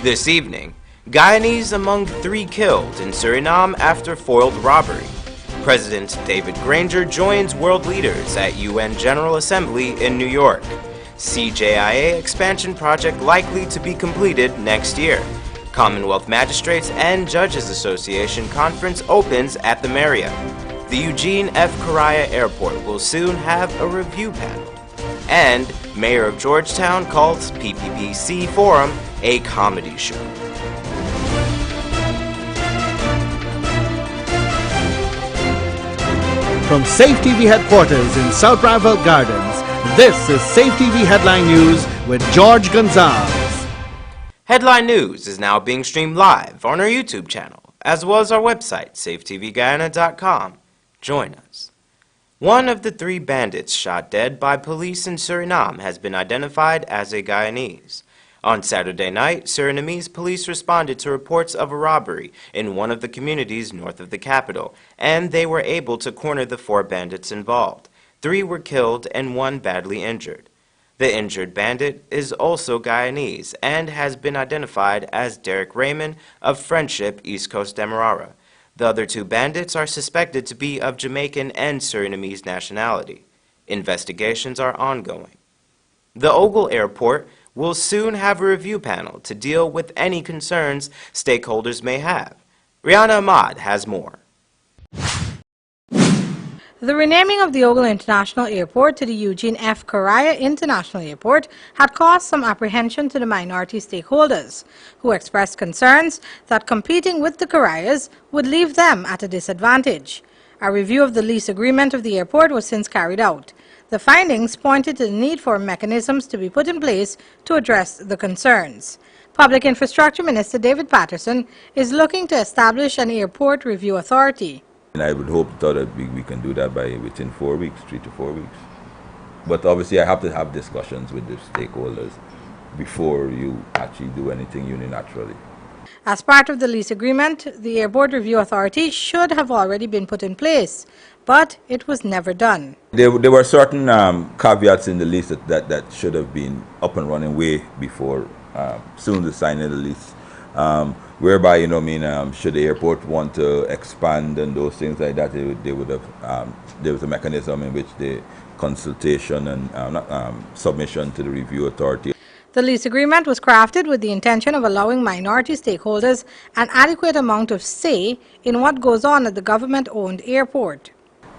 This evening, Guyanese among 3 killed in Suriname after foiled robbery. President David Granger joins world leaders at UN General Assembly in New York. CJIA expansion project likely to be completed next year. Commonwealth Magistrates and Judges Association conference opens at the Marriott. The Eugene F. Correa Airport will soon have a review panel. And Mayor of Georgetown calls PPPC Forum a comedy show. From Safetv headquarters in South Rival Gardens, this is Safetv Headline News with George Gonzalez. Headline News is now being streamed live on our YouTube channel, as well as our website, safetvguyana.com. Join us. One of the 3 bandits shot dead by police in Suriname has been identified as a Guyanese. On Saturday night, Surinamese police responded to reports of a robbery in one of the communities north of the capital, and they were able to corner the 4 bandits involved. 3 were killed and 1 badly injured. The injured bandit is also Guyanese and has been identified as Derek Raymond of Friendship, East Coast Demerara. The other 2 bandits are suspected to be of Jamaican and Surinamese nationality. Investigations are ongoing. The Ogla Airport will soon have a review panel to deal with any concerns stakeholders may have. Rihanna Ahmad has more. The renaming of the Ogla International Airport to the Eugene F. Correa International Airport had caused some apprehension to the minority stakeholders, who expressed concerns that competing with the Correas would leave them at a disadvantage. A review of the lease agreement of the airport was since carried out. The findings pointed to the need for mechanisms to be put in place to address the concerns. Public Infrastructure Minister David Patterson is looking to establish an airport review authority. And I would hope that we can do that within 4 weeks, 3 to 4 weeks. But obviously I have to have discussions with the stakeholders before you actually do anything unilaterally. As part of the lease agreement, the Airport Review Authority should have already been put in place, but it was never done. There were certain caveats in the lease that should have been up and running way before, soon as signing the lease. Whereby, should the airport want to expand and those things like that, they would have, there was a mechanism in which the consultation and submission to the review authority. The lease agreement was crafted with the intention of allowing minority stakeholders an adequate amount of say in what goes on at the government-owned airport.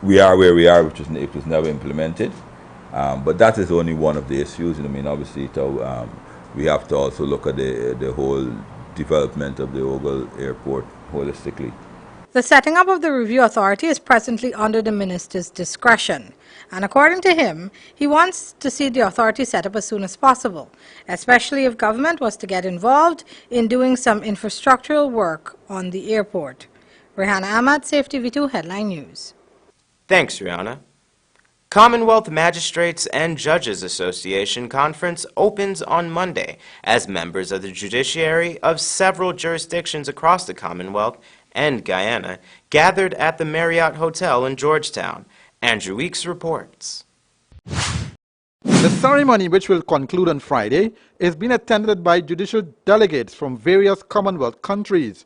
We are where we are, it was never implemented, but that is only one of the issues. Obviously, we have to also look at the whole development of the Ogla Airport holistically. The setting up of the review authority is presently under the minister's discretion, and according to him, he wants to see the authority set up as soon as possible, especially if government was to get involved in doing some infrastructural work on the airport. Rihanna Ahmad, Safetv2 Headline News. Thanks, Rihanna. Commonwealth Magistrates and Judges Association conference opens on Monday as members of the judiciary of several jurisdictions across the Commonwealth and Guyana gathered at the Marriott Hotel in Georgetown. Andrew Weeks reports. The ceremony, which will conclude on Friday, is being attended by judicial delegates from various Commonwealth countries.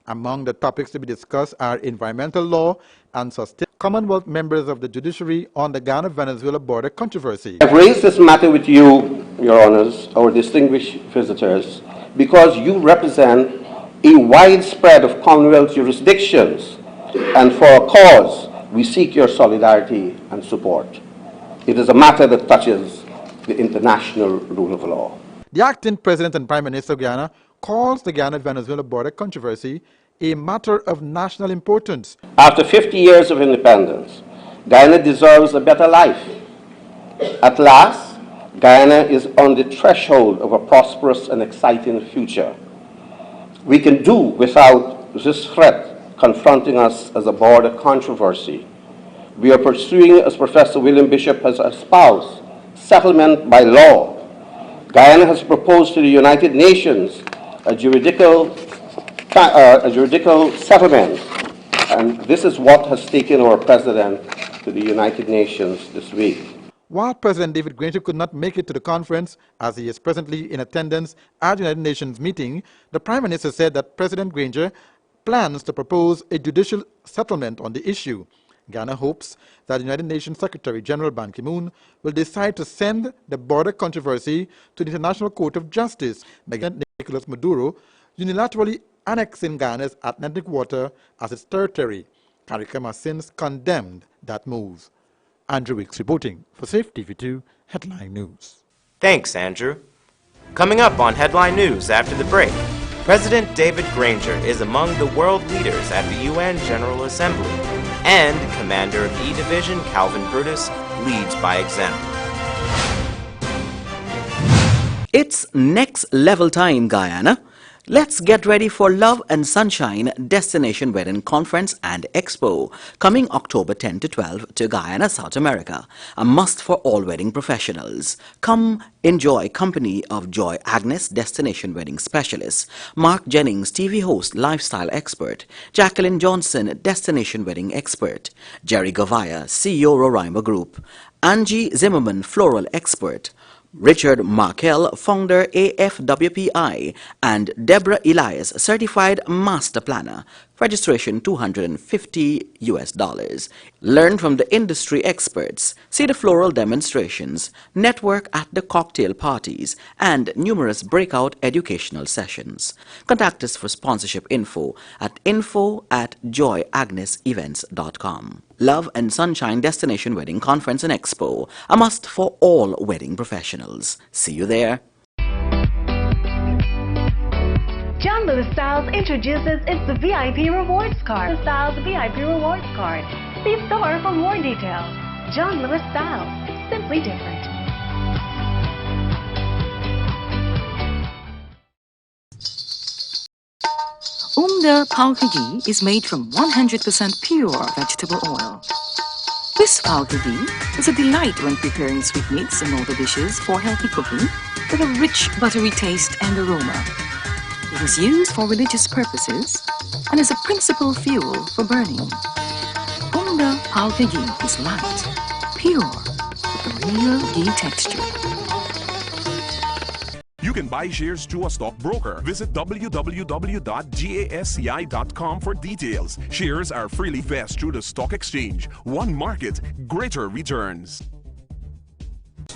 Among the topics to be discussed are environmental law and sustainability. Commonwealth members of the judiciary on the Ghana-Venezuela border controversy. I've raised this matter with you, Your Honors, our distinguished visitors, because you represent a wide spread of Commonwealth jurisdictions, and for a cause, we seek your solidarity and support. It is a matter that touches the international rule of law. The acting President and Prime Minister of Guyana calls the Ghana-Venezuela border controversy a matter of national importance. After 50 years of independence, Guyana deserves a better life. At last, Guyana is on the threshold of a prosperous and exciting future. We can do without this threat confronting us as a border controversy. We are pursuing, as Professor William Bishop has espoused, settlement by law. Guyana has proposed to the United Nations a juridical settlement, and this is what has taken our President to the United Nations this week. While President David Granger could not make it to the conference, as he is presently in attendance at the United Nations meeting, the Prime Minister said that President Granger plans to propose a judicial settlement on the issue. Ghana hopes that the United Nations Secretary General Ban Ki-moon will decide to send the border controversy to the International Court of Justice, making Nicolas Maduro unilaterally annexing Ghana's Atlantic water as its territory. CARICOM has since condemned that move. Andrew Weeks reporting for SafeTV2 Headline News. Thanks, Andrew. Coming up on Headline News after the break, President David Granger is among the world leaders at the UN General Assembly, and Commander of E Division Calvin Brutus leads by example. It's next level time, Guyana. Let's get ready for Love and Sunshine Destination Wedding Conference and Expo, coming October 10 to 12 to Guyana, South America. A must for all wedding professionals. Come enjoy company of Joy Agnes, Destination Wedding Specialist, Mark Jennings, TV host, lifestyle expert, Jacqueline Johnson, Destination Wedding Expert, Jerry Govaya, CEO Roraima Group, Angie Zimmerman, Floral Expert, Richard Markel, founder AFWPI, and Deborah Elias, certified master planner. Registration $250. Learn from the industry experts, see the floral demonstrations, network at the cocktail parties, and numerous breakout educational sessions. Contact us for sponsorship info at info@joyagnesevents.com. Love and Sunshine Destination Wedding Conference and Expo, a must for all wedding professionals. See you there. John Lewis Styles introduces its VIP Rewards Card. The Styles VIP Rewards Card. See store for more details. John Lewis Styles. Simply different. Ogla palka ghee is made from 100% pure vegetable oil. This palka ghee is a delight when preparing sweetmeats and other dishes for healthy cooking with a rich buttery taste and aroma. It is used for religious purposes and is a principal fuel for burning. Ogla palka ghee is light, pure, with a real ghee texture. You can buy shares through a stockbroker. Visit www.gasci.com for details. Shares are freely vested through the stock exchange. One market, greater returns.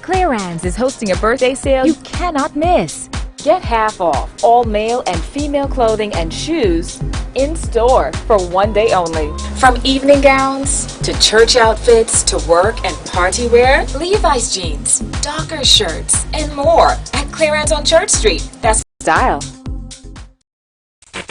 Clearance is hosting a birthday sale you cannot miss. Get half off all male and female clothing and shoes in store for one day only. From evening gowns to church outfits to work and party wear, Levi's jeans, Docker shirts, and more at Clearance on Church Street. That's style.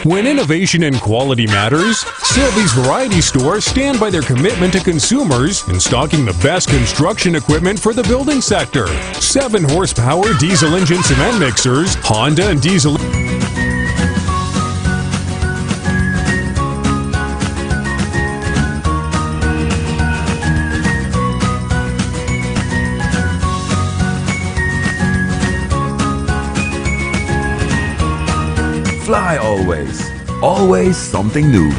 When innovation and quality matters, Sylvie's Variety Stores stand by their commitment to consumers in stocking the best construction equipment for the building sector. 7 horsepower diesel engine cement mixers, Honda and diesel. Fly always. Always something new.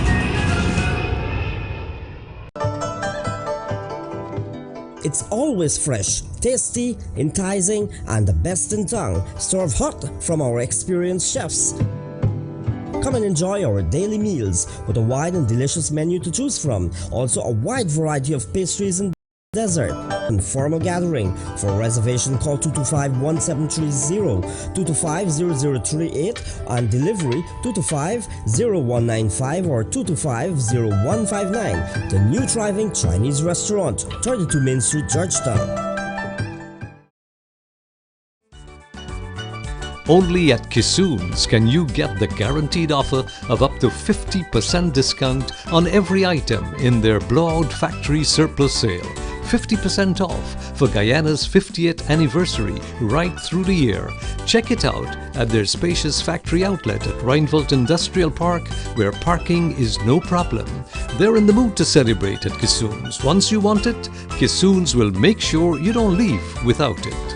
It's always fresh, tasty, enticing, and the best in town. Served hot from our experienced chefs. Come and enjoy our daily meals with a wide and delicious menu to choose from. Also a wide variety of pastries and dessert. And formal gathering. For reservation, call 225-1730, 225-0038, and delivery 225-0195 or 225-0159. The new thriving Chinese restaurant, 32 Main Street, Georgetown. Only at Kissoon's can you get the guaranteed offer of up to 50% discount on every item in their blowout factory surplus sale. 50% off for Guyana's 50th anniversary right through the year. Check it out at their spacious factory outlet at Reinfeldt Industrial Park, where parking is no problem. They're in the mood to celebrate at Kissoon's. Once you want it, Kissoon's will make sure you don't leave without it.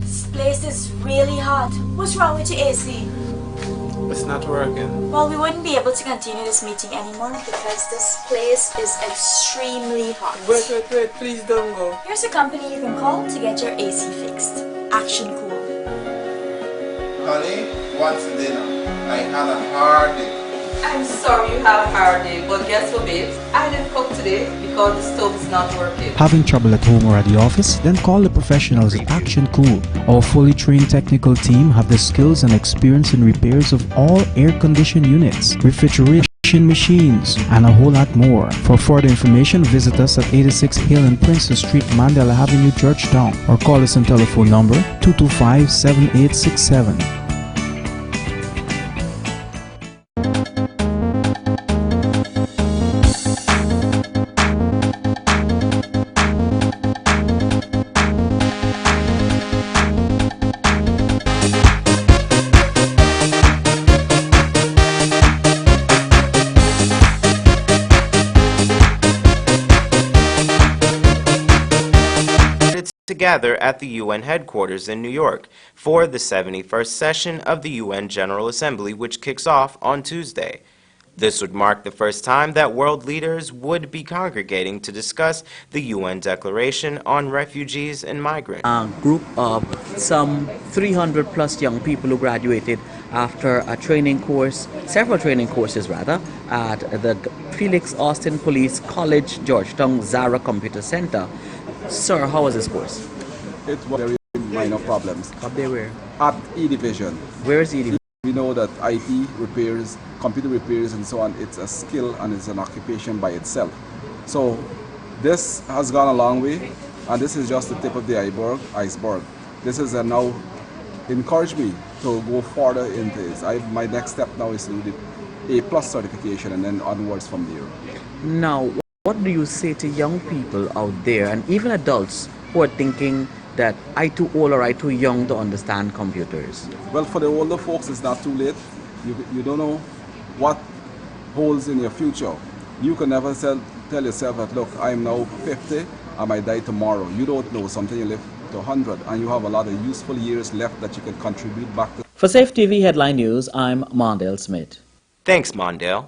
This place is really hot. What's wrong with your AC? It's not working. Well, we wouldn't be able to continue this meeting anymore because this place is extremely hot. Wait, please don't go. Here's a company you can call to get your AC fixed. Action Cool. Honey, what's dinner? I had a hard day. I'm sorry you had a hard day, but guess what, babes? I didn't cook today because the stove is not working. Having trouble at home or at the office? Then call the professionals at Action Cool. Our fully trained technical team have the skills and experience in repairs of all air-conditioned units, refrigeration machines, and a whole lot more. For further information, visit us at 86 Hill and Princess Street, Mandela Avenue, Georgetown, or call us on telephone number 225-7867. Together at the UN headquarters in New York for the 71st session of the UN General Assembly, which kicks off on Tuesday. This would mark the first time that world leaders would be congregating to discuss the UN Declaration on Refugees and Migrants. A group of some 300 plus young people who graduated after a training course, several training courses rather, at the Felix Austin Police College, Georgetown Zara Computer Center. Sir, how was this course? It was very minor problems. Up there where? At E Division. Where is E Division? We know that IT repairs, computer repairs and so on, it's a skill and it's an occupation by itself. So this has gone a long way, and this is just the tip of the iceberg. This is now encouraged me to go further into this. My next step now is to do the A+ certification and then onwards from there. Now, what do you say to young people out there and even adults who are thinking that I too old or I too young to understand computers? Well, for the older folks, it's not too late. You don't know what holds in your future. You can never tell yourself that, look, I'm now 50, I might die tomorrow. You don't know. Something you live to 100, and you have a lot of useful years left that you can contribute back to. For Safetv Headline News, I'm Mondale Smith. Thanks, Mondale.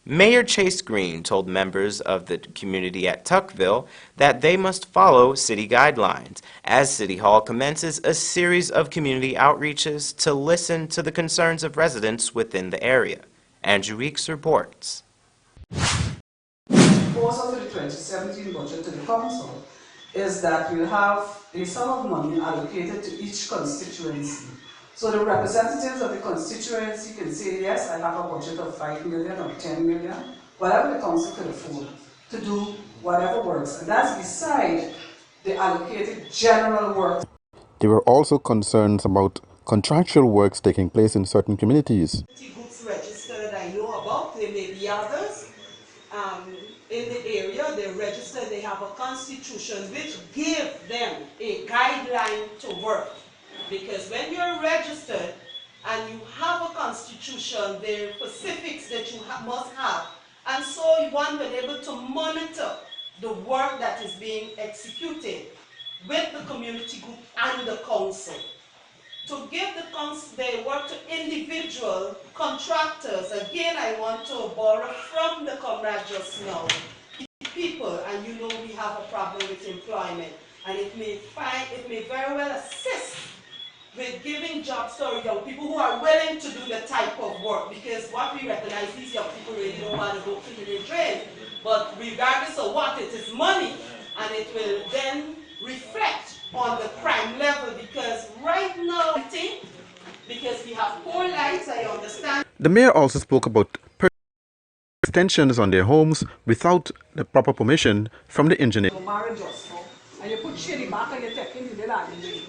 Mayor Chase Green told members of the community at Tuckville that they must follow city guidelines as City Hall commences a series of community outreaches to listen to the concerns of residents within the area. Andrew Weeks reports. Proposal for the 2017 budget to the council is that we'll have a sum of money allocated to each constituency. So the representatives of the constituency can say, yes, I have a budget of 5 million or 10 million, whatever the council could afford to do whatever works. And that's beside the allocated general work. There were also concerns about contractual works taking place in certain communities. Groups registered I know about, there may be others in the area, they're registered, they have a constitution which gives them a guideline to work. Because when you're registered and you have a constitution, there are specifics that you must have. And so one will be able to monitor the work that is being executed with the community group and the council. To give the work to individual contractors, again I want to borrow from the comrade just now. People, and you know we have a problem with employment, and it may very well assist with giving jobs to young people who are willing to do the type of work, because what we recognize, these young people really don't want to go through the drain, but regardless of what, it is money, and it will then reflect on the crime level, because right now, because we have poor lights, I understand. The mayor also spoke about extensions on their homes without the proper permission from the engineer. And you put shady back and you take in the alleyway,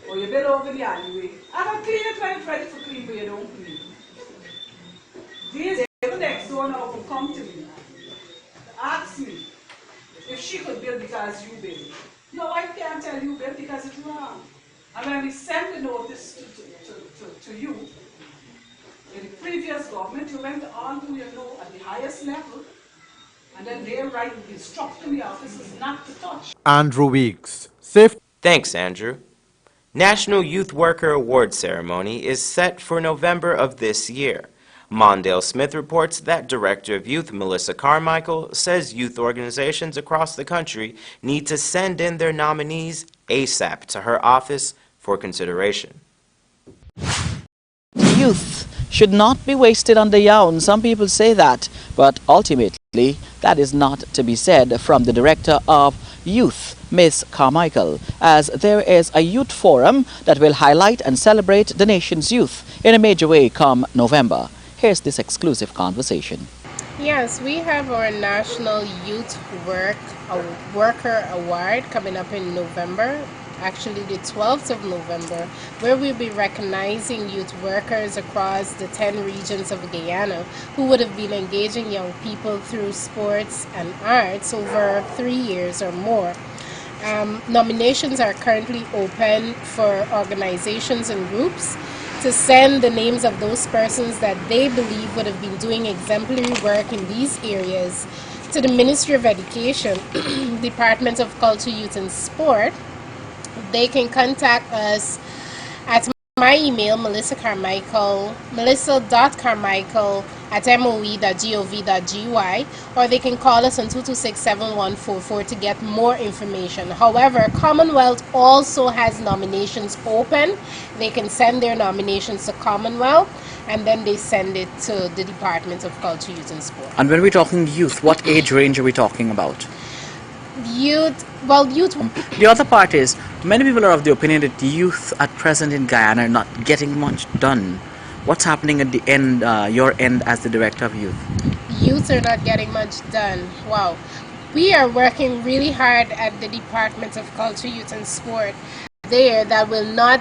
or you build over the alleyway. I can clean it when it's ready for clean, but you don't clean. These neighbor next door now will come to me, ask me if she could build because you build. No, I can't tell you build because it's wrong. And when we sent the notice to you, in the previous government, you went on to, at the highest level, and then they write instructing the officers not to touch. Andrew Weeks, Safe. Thanks, Andrew. National Youth Worker Award Ceremony is set for November of this year. Mondale Smith reports that Director of Youth Melissa Carmichael says youth organizations across the country need to send in their nominees ASAP to her office for consideration. Youth should not be wasted on the young. Some people say that, but ultimately that is not to be said from the Director of Youth, Miss Carmichael, as there is a youth forum that will highlight and celebrate the nation's youth in a major way come November. Here's this exclusive conversation. Yes, we have our National Youth Worker Award coming up in November, actually the 12th of November, where we'll be recognizing youth workers across the 10 regions of Guyana who would have been engaging young people through sports and arts over 3 years or more. Nominations are currently open for organizations and groups to send the names of those persons that they believe would have been doing exemplary work in these areas to the Ministry of Education, Department of Culture, Youth and Sport. They can contact us at my email, melissa.carmichael@moe.gov.gy, or they can call us on 226-7144 to get more information. However, Commonwealth also has nominations open. They can send their nominations to Commonwealth, and then they send it to the Department of Culture, Youth and Sport. And when we're talking youth, what age range are we talking about? Youth. The other part is, many people are of the opinion that youth at present in Guyana are not getting much done. What's happening at the end, your end as the Director of Youth? Youth are not getting much done. Wow. We are working really hard at the Department of Culture, Youth and Sport there that will not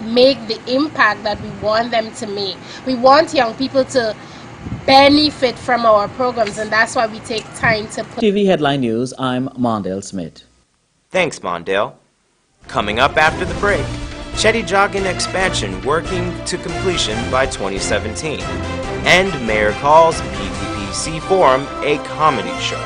make the impact that we want them to make. We want young people to benefit from our programs, and that's why we take time to TV Headline News, I'm Mondale Smith. Thanks, Mondale. Coming up after the break, Chetty Jogging expansion working to completion by 2017. And Mayor calls PPPC Forum a comedy show.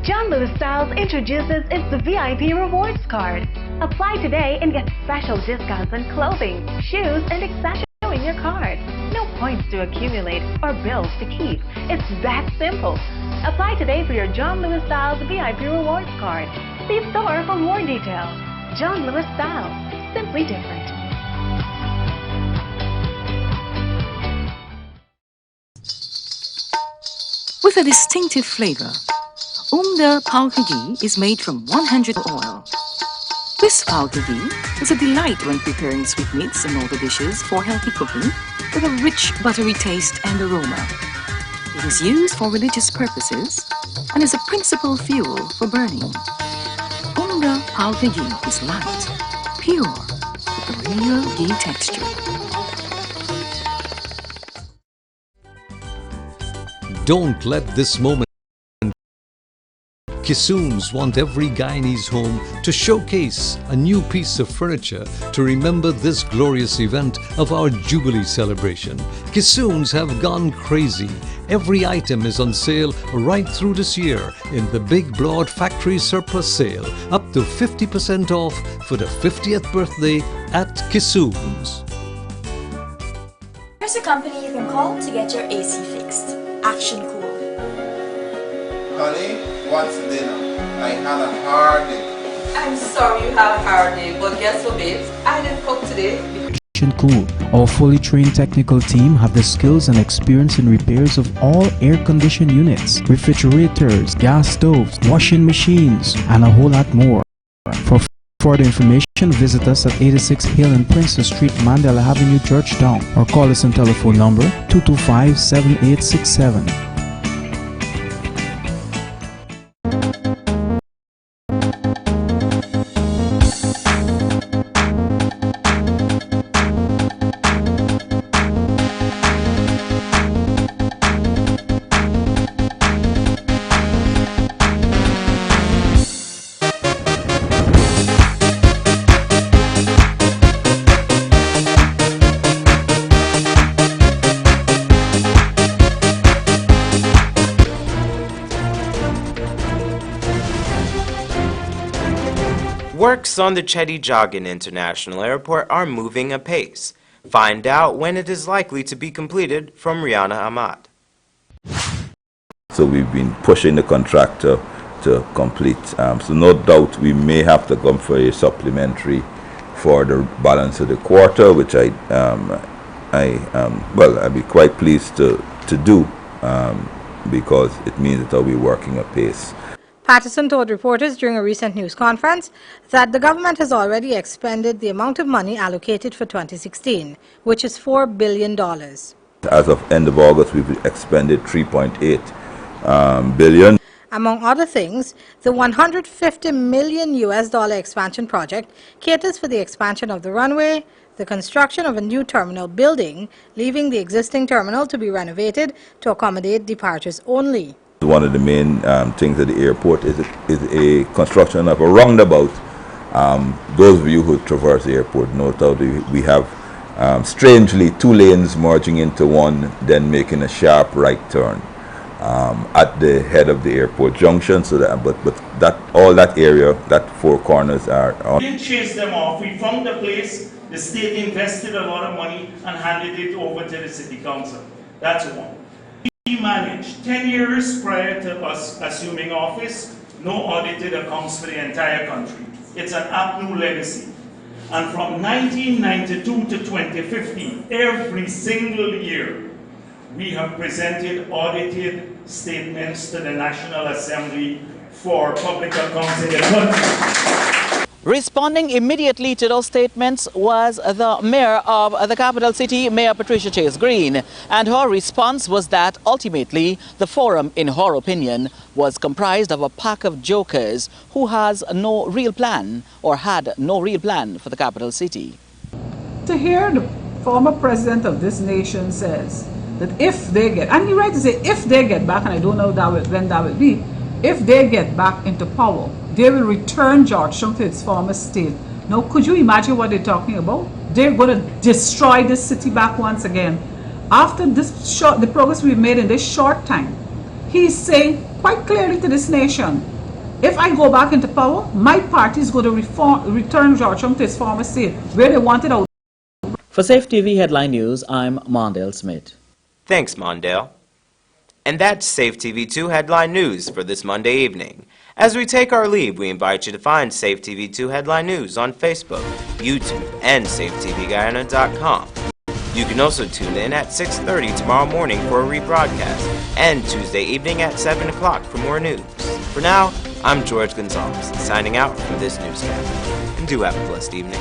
John Lewis Styles introduces its VIP Rewards Card. Apply today and get special discounts on clothing, shoes, and accessories in your card. No points to accumulate or bills to keep. It's that simple. Apply today for your John Lewis Styles VIP Rewards Card. See store for more details. John Lewis Styles, simply different. With a distinctive flavor, Ogla ghee is made from 100 oil. This ghee is a delight when preparing sweetmeats and other dishes for healthy cooking with a rich buttery taste and aroma. It is used for religious purposes and is a principal fuel for burning. Ogla ghee is light, pure, with a real ghee texture. Don't let this moment. Kissoons want every Guyanese home to showcase a new piece of furniture to remember this glorious event of our Jubilee celebration. Kissoons have gone crazy. Every item is on sale right through this year in the Big Broad Factory Surplus Sale, up to 50% off for the 50th birthday at Kissoons. Here's a company you can call to get your AC fixed. Action Cool. Honey, what's dinner? I had a hard day. I'm sorry you had a hard day, but guess what, babes? I didn't cook today. Cool. Our fully trained technical team have the skills and experience in repairs of all air-conditioned units, refrigerators, gas stoves, washing machines, and a whole lot more. For further information, visit us at 86 Hill and Princess Street, Mandela Avenue, Georgetown, or call us on telephone number 225-7867. Works on the Chetty Joggin International Airport are moving apace. Find out when it is likely to be completed from Rihanna Ahmad. So we've been pushing the contractor to complete. So no doubt we may have to come for a supplementary for the balance of the quarter, which I'd be quite pleased to do because it means that I'll be working apace. Patterson told reporters during a recent news conference that the government has already expended the amount of money allocated for 2016, which is $4 billion. As of end of August, we've expended $3.8 billion. Among other things, the $150 million expansion project caters for the expansion of the runway, the construction of a new terminal building, leaving the existing terminal to be renovated to accommodate departures only. One of the main things at the airport is a construction of a roundabout. Those of you who traverse the airport know that we have strangely 2 lanes merging into one, then making a sharp right turn at the head of the airport junction. So that, but that all that area, that 4 corners are. We didn't chase them off. We found a place. The state invested a lot of money and handed it over to the city council. That's one. We managed 10 years prior to us assuming office, no audited accounts for the entire country. It's an APNU legacy. And from 1992 to 2015, every single year, we have presented audited statements to the National Assembly for public accounts in the country. Responding immediately to those statements was the mayor of the capital city, Mayor Patricia Chase Green, and her response was that ultimately the forum, in her opinion, was comprised of a pack of jokers who has no real plan or had no real plan for the capital city. To hear the former president of this nation says that if they get, and he right to say if they get back, and I don't know when that will be, if they get back into power, they will return Georgetown to its former state. Now, could you imagine what they're talking about? They're going to destroy this city back once again. After the progress we've made in this short time, he's saying quite clearly to this nation, if I go back into power, my party is going to return Georgetown to its former state, where they wanted out. For Safetv Headline News, I'm Mondale Smith. Thanks, Mondale. And that's Safetv2 Headline News for this Monday evening. As we take our leave, we invite you to find Safetv2 Headline News on Facebook, YouTube, and SafeTVGuyana.com. You can also tune in at 6:30 tomorrow morning for a rebroadcast, and Tuesday evening at 7 o'clock for more news. For now, I'm George Gonzalez, signing out from this newscast. And do have a blessed evening.